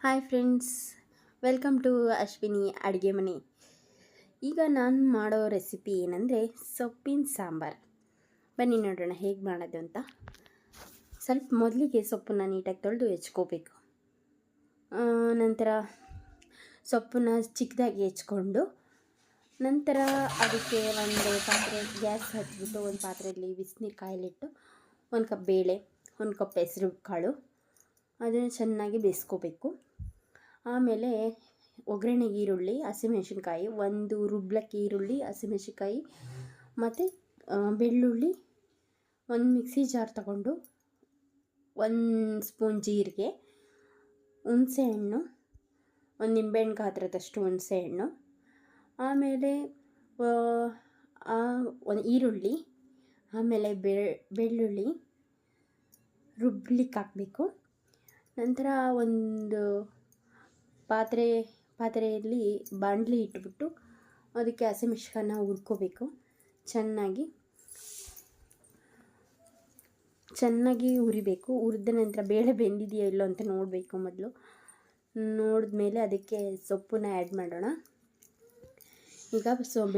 Hi friends, welcome to Ashwini ಅಡುಗೆ ಮನೆ. ಈಗ ನಾನು ಮಾಡೋ ರೆಸಿಪಿ ಏನಂದರೆ ಸೊಪ್ಪಿನ ಸಾಂಬಾರು. ಬನ್ನಿ ನೋಡೋಣ ಹೇಗೆ ಮಾಡೋದು ಅಂತ. ಸ್ವಲ್ಪ ಮೊದಲಿಗೆ ಸೊಪ್ಪನ್ನು ನೀಟಾಗಿ ತೊಳೆದು ಹೆಚ್ಕೋಬೇಕು. ನಂತರ ಸೊಪ್ಪನ್ನು ಚಿಕ್ಕದಾಗಿ ಹೆಚ್ಕೊಂಡು ನಂತರ ಅದಕ್ಕೆ ಒಂದು ಪಾತ್ರೆ ಗ್ಯಾಸ್ ಹಚ್ಬಿಟ್ಟು ಒಂದು ಪಾತ್ರೆಯಲ್ಲಿ ಬಿಸಿನೀರು ಕಾಯಲಿಟ್ಟು 1 ಕಪ್ ಬೇಳೆ, 1 ಕಪ್ ಹೆಸರು ಕಾಳು ಅದನ್ನು ಚೆನ್ನಾಗಿ ಬೇಯಿಸ್ಕೋಬೇಕು. ಆಮೇಲೆ ಒಗ್ಗರಣೆಗೆ ಈರುಳ್ಳಿ, ಹಸಿಮೆಣಸಿನ್ಕಾಯಿ, 1 ರುಬ್ಲಕ್ಕೆ ಈರುಳ್ಳಿ, ಹಸಿಮೆಣಸಿನ್ಕಾಯಿ ಮತ್ತು ಬೆಳ್ಳುಳ್ಳಿ, 1 ಮಿಕ್ಸಿ ಜಾರ್ ತಗೊಂಡು 1 ಸ್ಪೂನ್ ಜೀರಿಗೆ, ಹುಣಸೆಹಣ್ಣು, 1 ನಿಂಬೆಹಣ್ಣು ಗಾತ್ರದಷ್ಟು ಹುಣಸೆಹಣ್ಣು, ಆಮೇಲೆ 1 ಈರುಳ್ಳಿ, ಆಮೇಲೆ ಬೆಳ್ಳುಳ್ಳಿ ರುಬ್ಲಿಕ್ಕೆ ಹಾಕಬೇಕು. ನಂತರ ಒಂದು ಪಾತ್ರೆಯಲ್ಲಿ ಬಾಣಲಿ ಇಟ್ಬಿಟ್ಟು ಅದಕ್ಕೆ ಹಸಿಮೆಣಸಿನ್ಕಾಯಿನ ಹುರ್ಕೋಬೇಕು. ಚೆನ್ನಾಗಿ ಹುರಿಬೇಕು. ಹುರಿದ ನಂತರ ಬೇಳೆ ಬೆಂದಿದೆಯೋ ಇಲ್ಲೋ ಅಂತ ನೋಡಬೇಕು. ಮೊದಲು ನೋಡಿದ್ಮೇಲೆ ಅದಕ್ಕೆ ಸೊಪ್ಪನ್ನ ಆ್ಯಡ್ ಮಾಡೋಣ. ಈಗ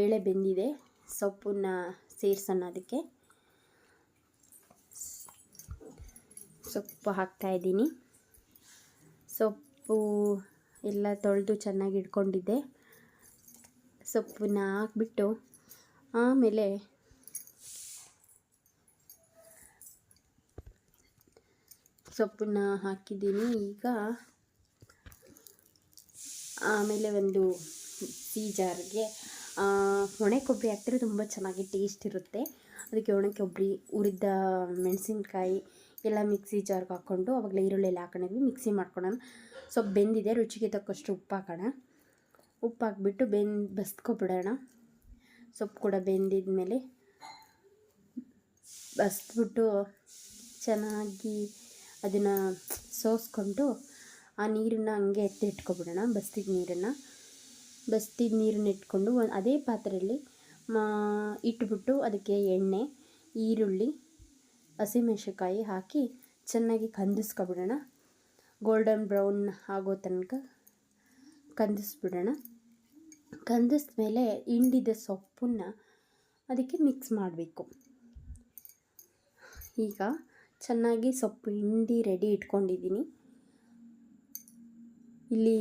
ಬೇಳೆ ಬೆಂದಿದೆ, ಸೊಪ್ಪನ್ನ ಸೇರಿಸೋಣ. ಅದಕ್ಕೆ ಸೊಪ್ಪು ಹಾಕ್ತಾಯಿದ್ದೀನಿ. ಸೊಪ್ಪು ಎಲ್ಲ ತೊಳೆದು ಚೆನ್ನಾಗಿ ಇಟ್ಕೊಂಡಿದ್ದೆ. ಸೊಪ್ಪನ್ನ ಹಾಕ್ಬಿಟ್ಟು ಆಮೇಲೆ ಸೊಪ್ಪನ್ನ ಹಾಕಿದ್ದೀನಿ. ಈಗ ಆಮೇಲೆ ಒಂದು ಮಿಕ್ಸಿ ಜಾರ್ಗೆ ಒಣ ಕೊಬ್ಬರಿ ಹಾಕಿದ್ರೆ ತುಂಬ ಚೆನ್ನಾಗಿ ಟೇಸ್ಟ್ ಇರುತ್ತೆ. ಅದಕ್ಕೆ ಒಣ ಕೊಬ್ಬರಿ, ಹುರಿದ ಮೆಣಸಿನ್ಕಾಯಿ ಎಲ್ಲ ಮಿಕ್ಸಿ ಜಾರ್ಗೆ ಹಾಕ್ಕೊಂಡು ಆವಾಗಲೇ ಈರುಳ್ಳಿ ಎಲ್ಲ ಹಾಕೊಂಡಿದ್ವಿ, ಮಿಕ್ಸಿ ಮಾಡ್ಕೊಳ್ಳೋಣ. ಸ್ವಲ್ಪ ಬೆಂದಿದೆ, ರುಚಿಗೆ ತಕ್ಕಷ್ಟು ಉಪ್ಪು ಹಾಕೋಣ. ಉಪ್ಪು ಹಾಕ್ಬಿಟ್ಟು ಬಸ್ಕೊಬಿಡೋಣ. ಸೊಪ್ಪು ಕೂಡ ಬೆಂದಿದ ಮೇಲೆ ಬಸ್ಬಿಟ್ಟು ಚೆನ್ನಾಗಿ ಅದನ್ನು ಸೋಸ್ಕೊಂಡು ಆ ನೀರನ್ನು ಹಂಗೆ ಎತ್ತಿಟ್ಕೊಬಿಡೋಣ. ಬಸ್ತಿದ ನೀರನ್ನ ಇಟ್ಕೊಂಡು ಅದೇ ಪಾತ್ರೆಯಲ್ಲಿ ಇಟ್ಬಿಟ್ಟು ಅದಕ್ಕೆ ಎಣ್ಣೆ, ಈರುಳ್ಳಿ, ಹಸಿಮೆಣಸಿನ್ಕಾಯಿ ಹಾಕಿ ಚೆನ್ನಾಗಿ ಕಂದಿಸ್ಕೊಬಿಡೋಣ. ಗೋಲ್ಡನ್ ಬ್ರೌನ್ ಆಗೋ ತನಕ ಕಂದಿಸ್ಬಿಡೋಣ. ಕಂದಿಸ್ಮೇಲೆ ಹಿಂಡಿದ ಸೊಪ್ಪನ್ನು ಅದಕ್ಕೆ ಮಿಕ್ಸ್ ಮಾಡಬೇಕು. ಈಗ ಚೆನ್ನಾಗಿ ಸೊಪ್ಪು ಹಿಂಡಿ ರೆಡಿ ಇಟ್ಕೊಂಡಿದ್ದೀನಿ. ಇಲ್ಲಿ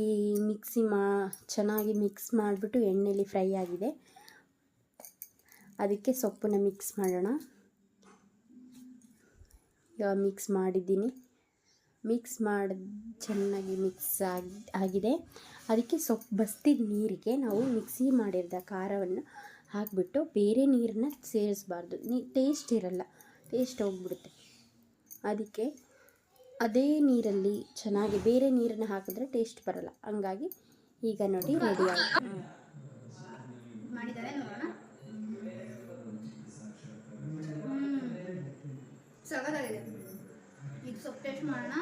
ಚೆನ್ನಾಗಿ ಮಿಕ್ಸ್ ಮಾಡಿಬಿಟ್ಟು ಎಣ್ಣೆಯಲ್ಲಿ ಫ್ರೈ ಆಗಿದೆ. ಅದಕ್ಕೆ ಸೊಪ್ಪನ್ನು ಮಿಕ್ಸ್ ಮಾಡೋಣ. ಇವಾಗ ಮಿಕ್ಸ್ ಮಾಡಿದ್ದೀನಿ. ಚೆನ್ನಾಗಿ ಮಿಕ್ಸ್ ಆಗಿದೆ. ಅದಕ್ಕೆ ಬಸ್ತಿದ ನೀರಿಗೆ ನಾವು ಮಿಕ್ಸಿ ಮಾಡಿದ ಖಾರವನ್ನು ಹಾಕಿಬಿಟ್ಟು ಬೇರೆ ನೀರನ್ನ ಸೇರಿಸಬಾರ್ದು. ಟೇಸ್ಟ್ ಇರಲ್ಲ, ಟೇಸ್ಟ್ ಹೋಗ್ಬಿಡುತ್ತೆ. ಅದಕ್ಕೆ ಅದೇ ನೀರಲ್ಲಿ ಚೆನ್ನಾಗಿ ಬೇರೆ ನೀರನ್ನು ಹಾಕಿದ್ರೆ ಟೇಸ್ಟ್ ಬರಲ್ಲ. ಹಂಗಾಗಿ ಈಗ ನೋಡಿ ರೆಡಿ ಆಯಿತು. ಮಾಡಿದ್ದಾರೆ ನೋಡೋಣ. ಸಗದಾಗಿದೆ. ಈಗ ಸೊಪ್ಪು ಟೇಸ್ಟ್ ಮಾಡೋಣ.